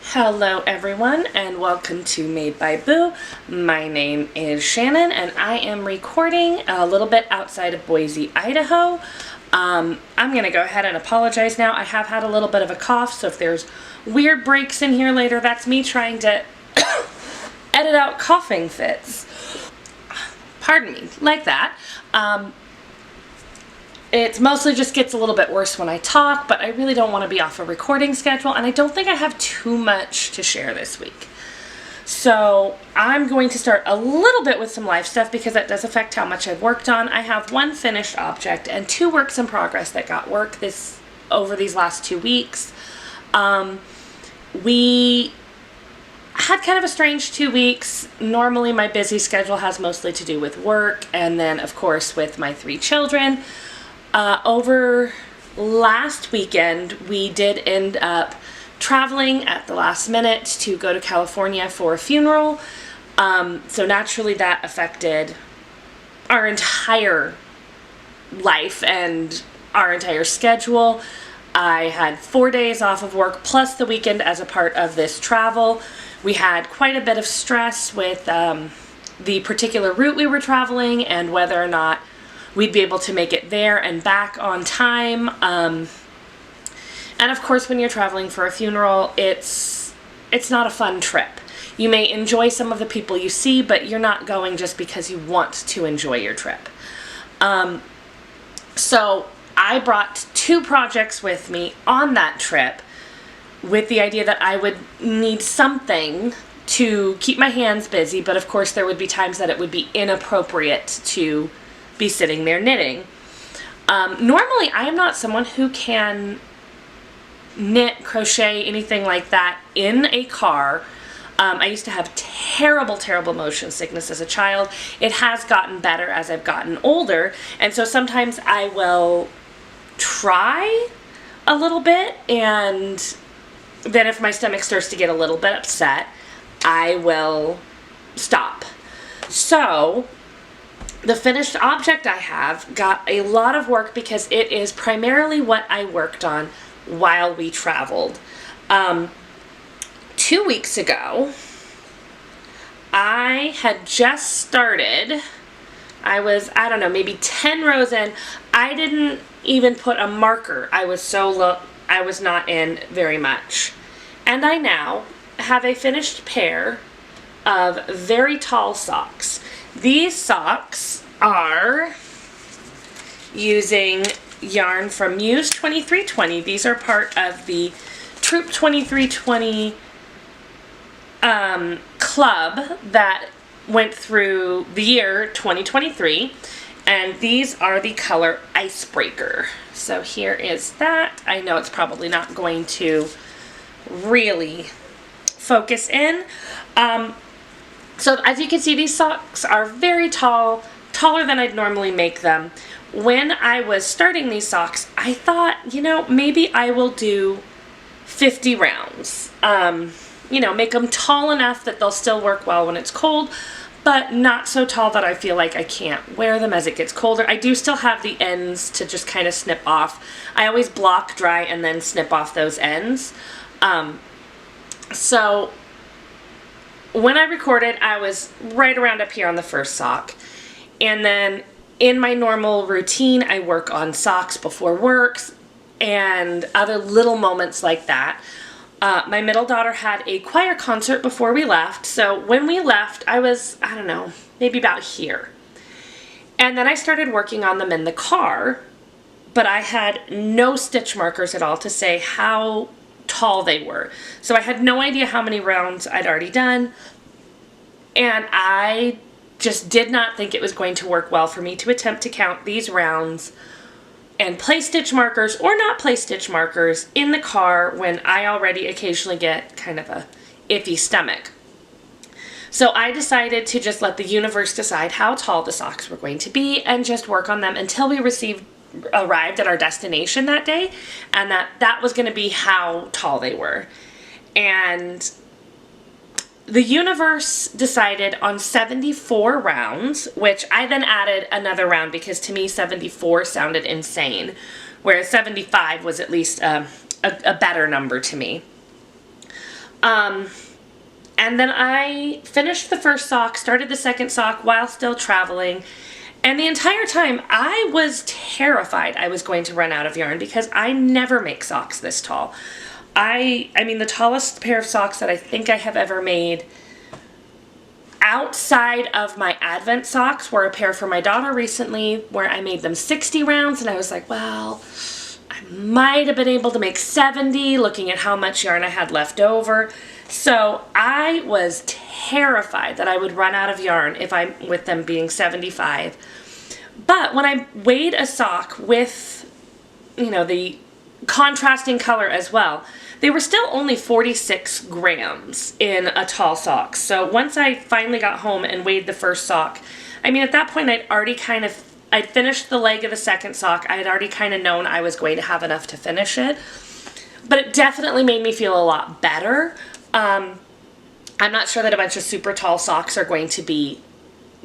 Hello everyone and welcome to Made by Boo. My name is Shannon and I am recording a little bit outside of Boise, Idaho. I'm going to go ahead and apologize now. I have had a little bit of a cough, so if there's weird breaks in here later, that's me trying to edit out coughing fits. Pardon me, like that. It mostly just gets a little bit worse when I talk, but I really don't want to be off a recording schedule, and I don't think I have too much to share this week. So I'm going to start a little bit with some life stuff because that does affect how much I've worked on. I have one finished object and 2 works in progress that got work over these last 2 weeks. We had kind of a strange 2 weeks. Normally my busy schedule has mostly to do with work and then of course with my 3 children. Over last weekend, we did end up traveling at the last minute to go to California for a funeral. So naturally that affected our entire life and our entire schedule. I had 4 days off of work plus the weekend as a part of this travel. We had quite a bit of stress with the particular route we were traveling and whether or not we'd be able to make it there and back on time. And of course, when you're traveling for a funeral, it's not a fun trip. You may enjoy some of the people you see, but you're not going just because you want to enjoy your trip. So I brought 2 projects with me on that trip with the idea that I would need something to keep my hands busy, but of course there would be times that it would be inappropriate to be sitting there knitting. Normally I am not someone who can knit, crochet, anything like that in a car. I used to have terrible motion sickness as a child. It has gotten better as I've gotten older, and so sometimes I will try a little bit, and then if my stomach starts to get a little bit upset, I will stop. So the finished object I have got a lot of work because it is primarily what I worked on while we traveled. 2 weeks ago, I had just started. I was, I don't know, maybe 10 rows in. I didn't even put a marker. I was so low, I was not in very much. And I now have a finished pair of very tall socks. These socks are using yarn from Muse 2320. These are part of the Troop 2320 club that went through the year 2023. And these are the color Icebreaker. So here is that. I know it's probably not going to really focus in. So as you can see, these socks are very tall, taller than I'd normally make them. When I was starting these socks, I thought, you know, maybe I will do 50 rounds. You know, make them tall enough that they'll still work well when it's cold, but not so tall that I feel like I can't wear them as it gets colder. I do still have the ends to just kind of snip off. I always block dry and then snip off those ends. So when I recorded, I was right around up here on the first sock. And then in my normal routine, I work on socks before work and other little moments like that. My middle daughter had a choir concert before we left. So when we left, I was, I don't know, maybe about here. And then I started working on them in the car, but I had no stitch markers at all to say how tall they were. So I had no idea how many rounds I'd already done, and I just did not think it was going to work well for me to attempt to count these rounds and place stitch markers or not place stitch markers in the car when I already occasionally get kind of a iffy stomach. So I decided to just let the universe decide how tall the socks were going to be and just work on them until we arrived at our destination that day, and that was going to be how tall they were. And the universe decided on 74 rounds, which I then added another round because to me 74 sounded insane, whereas 75 was at least a better number to me. And then I finished the first sock, started the second sock while still traveling, and the entire time I was terrified I was going to run out of yarn because I never make socks this tall. I mean, the tallest pair of socks that I think I have ever made outside of my Advent socks were a pair for my daughter recently where I made them 60 rounds, and I was like, well, I might have been able to make 70 looking at how much yarn I had left over. So I was terrified that I would run out of yarn with them being 75. But when I weighed a sock with, you know, the contrasting color as well, they were still only 46 grams in a tall sock. So once I finally got home and weighed the first sock, I mean, at that point I'd finished the leg of the second sock. I had already kind of known I was going to have enough to finish it. But it definitely made me feel a lot better. I'm not sure that a bunch of super tall socks are going to be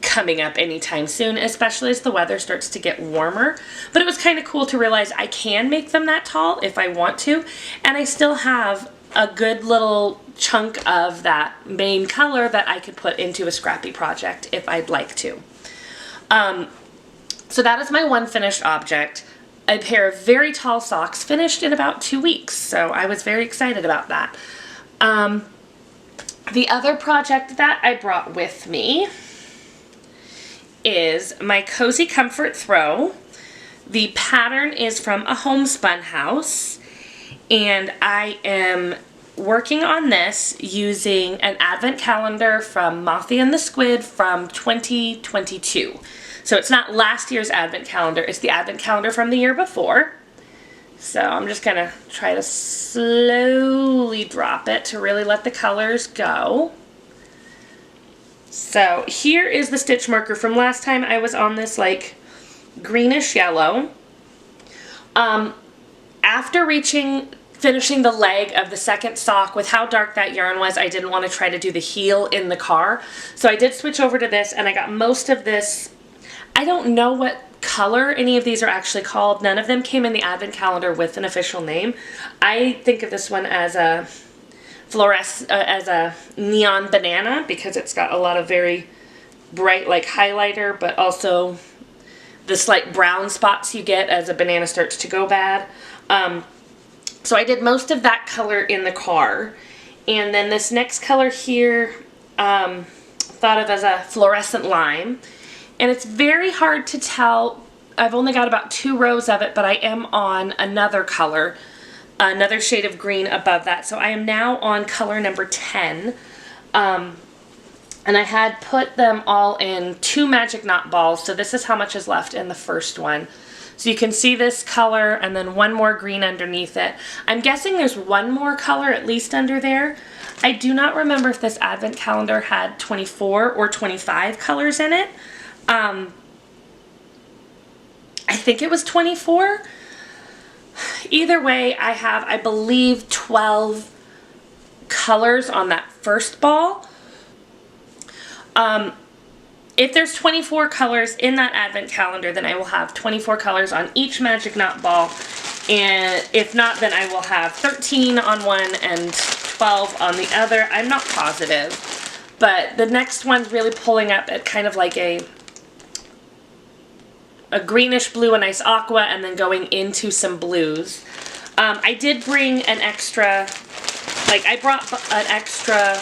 coming up anytime soon, especially as the weather starts to get warmer. But it was kind of cool to realize I can make them that tall if I want to, and I still have a good little chunk of that main color that I could put into a scrappy project if I'd like to. So that is my one finished object. A pair of very tall socks finished in about 2 weeks, so I was very excited about that. The other project that I brought with me is my Cozy Comfort Throw. The pattern is from a homespun house, and I am working on this using an advent calendar from Mothy and The Squid from 2022. So it's not last year's advent calendar, it's the advent calendar from the year before. So I'm just going to try to slowly drop it to really let the colors go. So here is the stitch marker from last time I was on this like greenish yellow. After finishing the leg of the second sock with how dark that yarn was, I didn't want to try to do the heel in the car. So I did switch over to this, and I got most of this. I don't know what color any of these are actually called. None of them came in the advent calendar with an official name. I think of this one as a as a neon banana because it's got a lot of very bright like highlighter, but also the slight brown spots you get as a banana starts to go bad. So I did most of that color in the car, and then this next color here thought of as a fluorescent lime. And it's very hard to tell. I've only got about 2 rows of it, but I am on another color, another shade of green above that. So I am now on color number 10. And I had put them all in 2 magic knot balls. So this is how much is left in the first one. So you can see this color and then one more green underneath it. I'm guessing there's one more color at least under there. I do not remember if this advent calendar had 24 or 25 colors in it. I think it was 24. Either way, I have, I believe, 12 colors on that first ball. If there's 24 colors in that advent calendar, then I will have 24 colors on each magic knot ball. And if not, then I will have 13 on one and 12 on the other. I'm not positive. But the next one's really pulling up at kind of like a greenish blue, a nice aqua, and then going into some blues. I did bring an extra, I brought an extra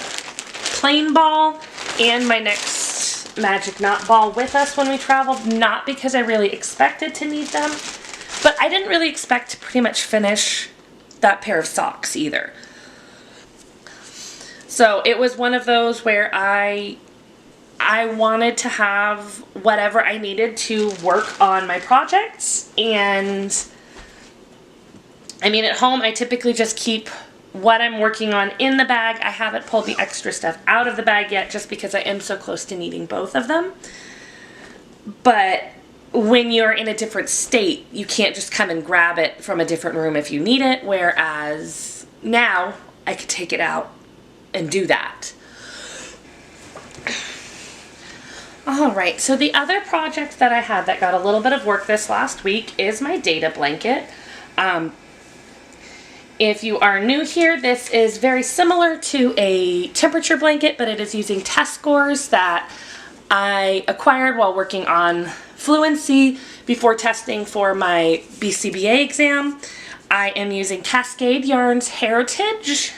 plain ball and my next magic knot ball with us when we traveled, not because I really expected to need them, but I didn't really expect to pretty much finish that pair of socks either. So it was one of those where I wanted to have whatever I needed to work on my projects, and I mean, at home I typically just keep what I'm working on in the bag. I haven't pulled the extra stuff out of the bag yet just because I am so close to needing both of them. But when you're in a different state, you can't just come and grab it from a different room if you need it, whereas now I could take it out and do that. All right, so the other project that I had that got a little bit of work this last week is my data blanket. If you are new here, this is very similar to a temperature blanket, but it is using test scores that I acquired while working on fluency before testing for my BCBA exam. I am using Cascade Yarns Heritage.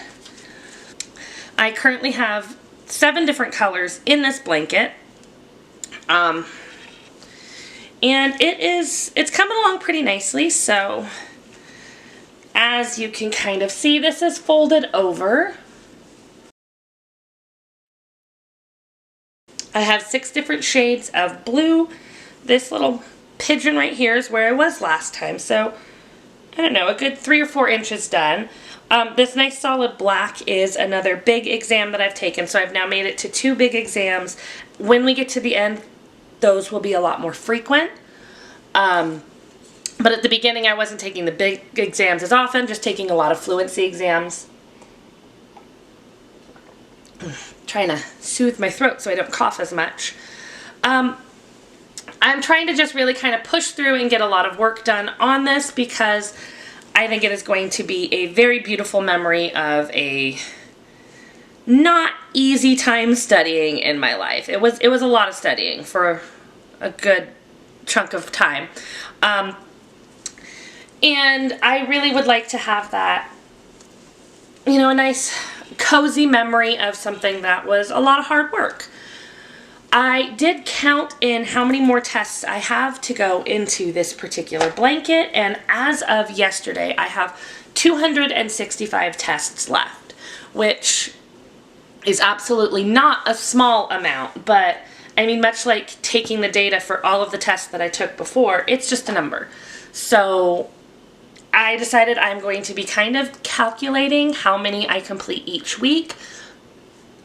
I currently have 7 different colors in this blanket. And it's coming along pretty nicely, so as you can kind of see, this is folded over. I have 6 different shades of blue. This little pigeon right here is where I was last time, so I don't know, a good 3 or 4 inches done. This nice solid black is another big exam that I've taken, so I've now made it to 2 big exams. When we get to the end, those will be a lot more frequent. But at the beginning, I wasn't taking the big exams as often, just taking a lot of fluency exams. Trying to soothe my throat so I don't cough as much. I'm trying to just really kind of push through and get a lot of work done on this because I think it is going to be a very beautiful memory of a not easy time studying in my life. It was a lot of studying for a good chunk of time. And I really would like to have that, you know, a nice cozy memory of something that was a lot of hard work. I did count in how many more tests I have to go into this particular blanket, and as of yesterday, I have 265 tests left, which is absolutely not a small amount, but I mean, much like taking the data for all of the tests that I took before, it's just a number. So I decided I'm going to be kind of calculating how many I complete each week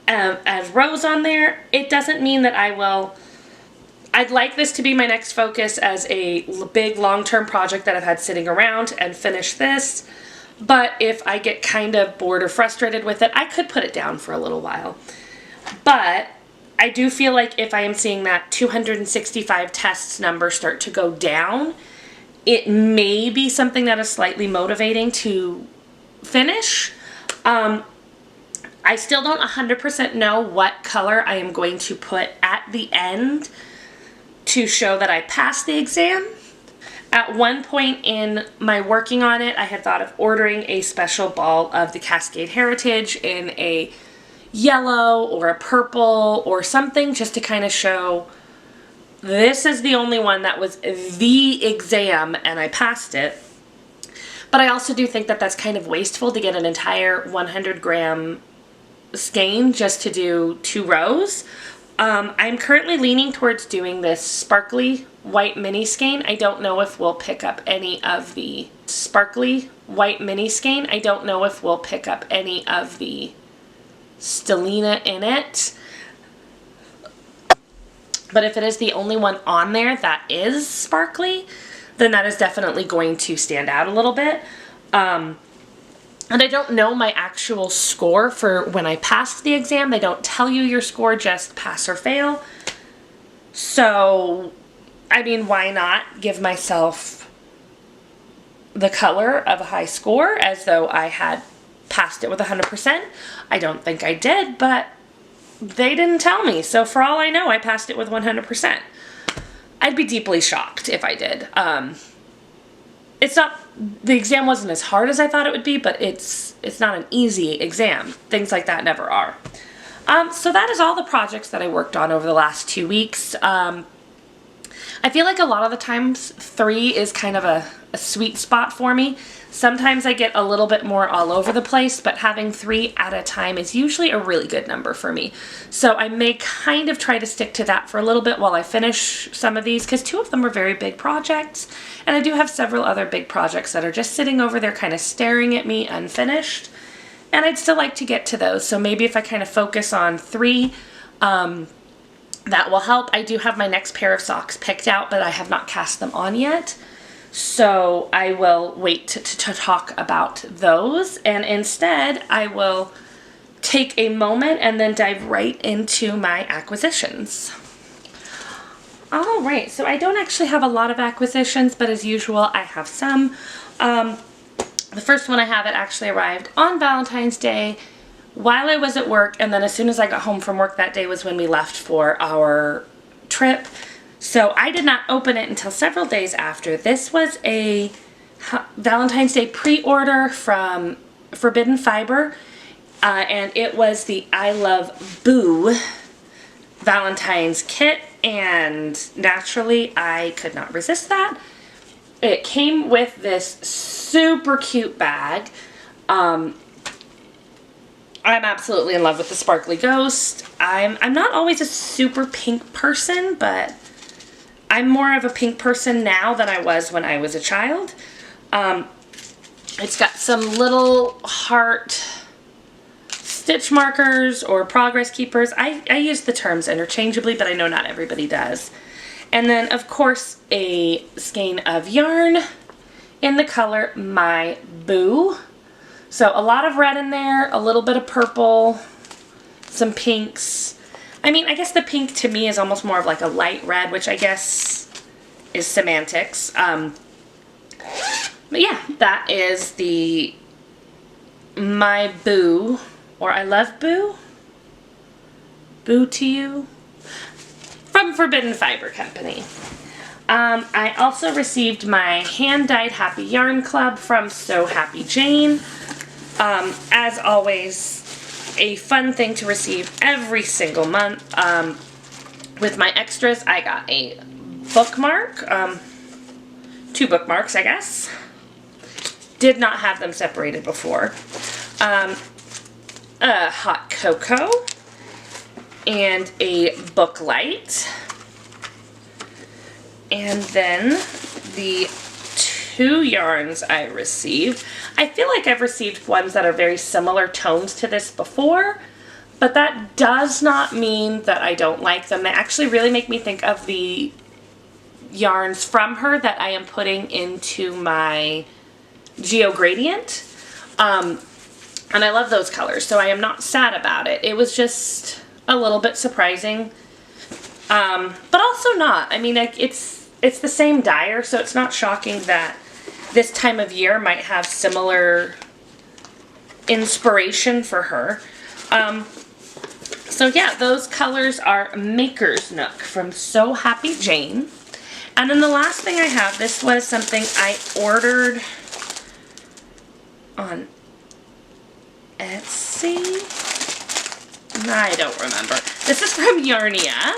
as rows on there. It doesn't mean that I'd like this to be my next focus as a big long-term project that I've had sitting around and finish this. But if I get kind of bored or frustrated with it, I could put it down for a little while. But I do feel like if I am seeing that 265 tests number start to go down, it may be something that is slightly motivating to finish. I still don't 100% know what color I am going to put at the end to show that I passed the exam. At one point in my working on it, I had thought of ordering a special ball of the Cascade Heritage in a yellow or a purple or something, just to kind of show this is the only one that was the exam and I passed it. But I also do think that that's kind of wasteful to get an entire 100 gram skein just to do 2 rows. I'm currently leaning towards doing this sparkly white mini skein. I don't know if we'll pick up any of the sparkly white mini skein. I don't know if we'll pick up any of the stellina in it. But if it is the only one on there that is sparkly, then that is definitely going to stand out a little bit. And I don't know my actual score for when I passed the exam. They don't tell you your score, just pass or fail. So, I mean, why not give myself the color of a high score as though I had passed it with 100%? I don't think I did, but they didn't tell me. So for all I know, I passed it with 100%. I'd be deeply shocked if I did. The exam wasn't as hard as I thought it would be, but it's not an easy exam. Things like that never are. So that is all the projects that I worked on over the last 2 weeks. I feel like a lot of the times 3 is kind of a sweet spot for me. Sometimes I get a little bit more all over the place, but having 3 at a time is usually a really good number for me. So I may kind of try to stick to that for a little bit while I finish some of these, because 2 of them are very big projects, and I do have several other big projects that are just sitting over there kind of staring at me unfinished, and I'd still like to get to those. So maybe if I kind of focus on 3, that will help. I do have my next pair of socks picked out, but I have not cast them on yet. So I will wait to talk about those, and instead I will take a moment and then dive right into my acquisitions. All right, so I don't actually have a lot of acquisitions, but as usual, I have some. The first one I have, it actually arrived on Valentine's Day while I was at work, and then as soon as I got home from work that day was when we left for our trip. So I did not open it until several days after. This was a Valentine's Day pre-order from Forbidden Fiber, and it was the I Love Boo Valentine's kit, and naturally I could not resist that. It came with this super cute bag. I'm absolutely in love with the sparkly ghost. I'm not always a super pink person, but I'm more of a pink person now than I was when I was a child. It's got some little heart stitch markers or progress keepers. I use the terms interchangeably, but I know not everybody does. And then, of course, a skein of yarn in the color My Boo. So a lot of red in there, a little bit of purple, some pinks. I mean, I guess the pink to me is almost more of like a light red, which I guess is semantics. But yeah, that is the My Boo, or I Love Boo, Boo to You, from Forbidden Fiber Company. I also received my hand-dyed Happy Yarn Club from So Happy Jane. As always, a fun thing to receive every single month. With my extras, I got a bookmark, 2 bookmarks, I guess. Did not have them separated before. A hot cocoa and a book light. And then the 2 yarns I received. I feel like I've received ones that are very similar tones to this before, but that does not mean that I don't like them. They actually really make me think of the yarns from her that I am putting into my Geo Gradient. And I love those colors, so I am not sad about it. It was just a little bit surprising, but also not. I mean, it's the same dyer, so it's not shocking that this time of year might have similar inspiration for her. So yeah, those colors are Maker's Nook from So Happy Jane. And then the last thing I have, this was something I ordered on Etsy. I don't remember. This is from Yarnia.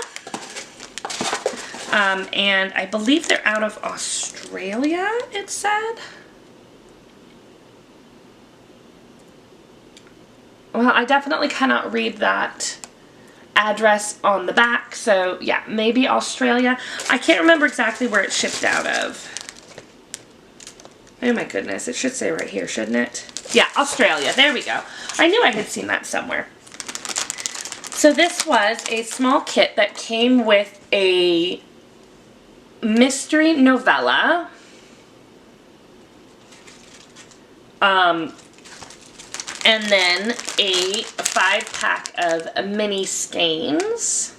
And I believe they're out of Australia, it said. Well, I definitely cannot read that address on the back, so yeah, maybe Australia. I can't remember exactly where it's shipped out of. Oh my goodness, it should say right here, shouldn't it? Yeah, Australia, there we go. I knew I had seen that somewhere. So this was a small kit that came with a mystery novella, and then a 5-pack of mini skeins.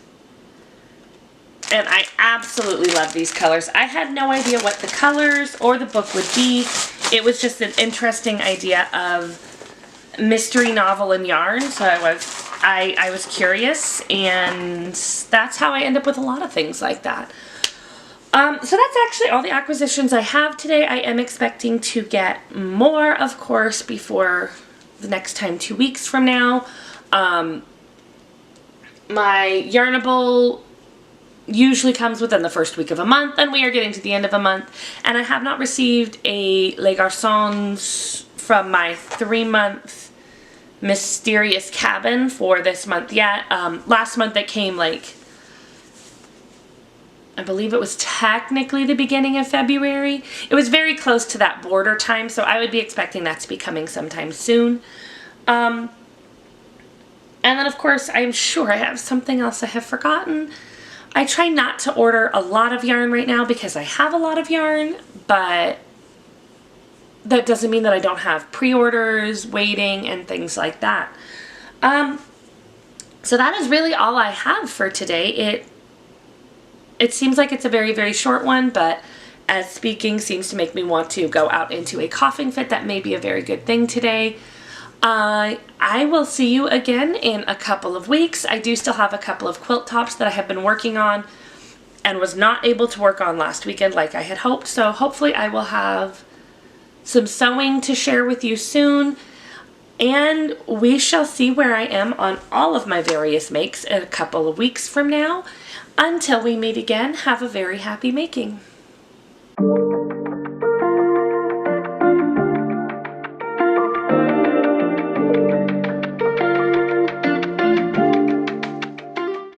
And I absolutely love these colors. I had no idea what the colors or the book would be. It was just an interesting idea of mystery novel and yarn, so I was curious, and that's how I end up with a lot of things like that. So that's actually all the acquisitions I have today. I am expecting to get more, of course, before the next time 2 weeks from now. My Yarnable usually comes within the first week of a month, and we are getting to the end of a month, and I have not received a Les Garçons from my 3-month mysterious cabin for this month yet. Last month it came, like, I believe it was technically the beginning of February. It was very close to that border time, so I would be expecting that to be coming sometime soon. And then, of course, I'm sure I have something else I have forgotten. I try not to order a lot of yarn right now because I have a lot of yarn, but that doesn't mean that I don't have pre-orders, waiting, and things like that. So that is really all I have for today. It seems like it's a very, very short one, but as speaking seems to make me want to go out into a coughing fit, that may be a very good thing today. I will see you again in a couple of weeks. I do still have a couple of quilt tops that I have been working on and was not able to work on last weekend like I had hoped. So hopefully I will have some sewing to share with you soon. And we shall see where I am on all of my various makes in a couple of weeks from now. Until we meet again, have a very happy making.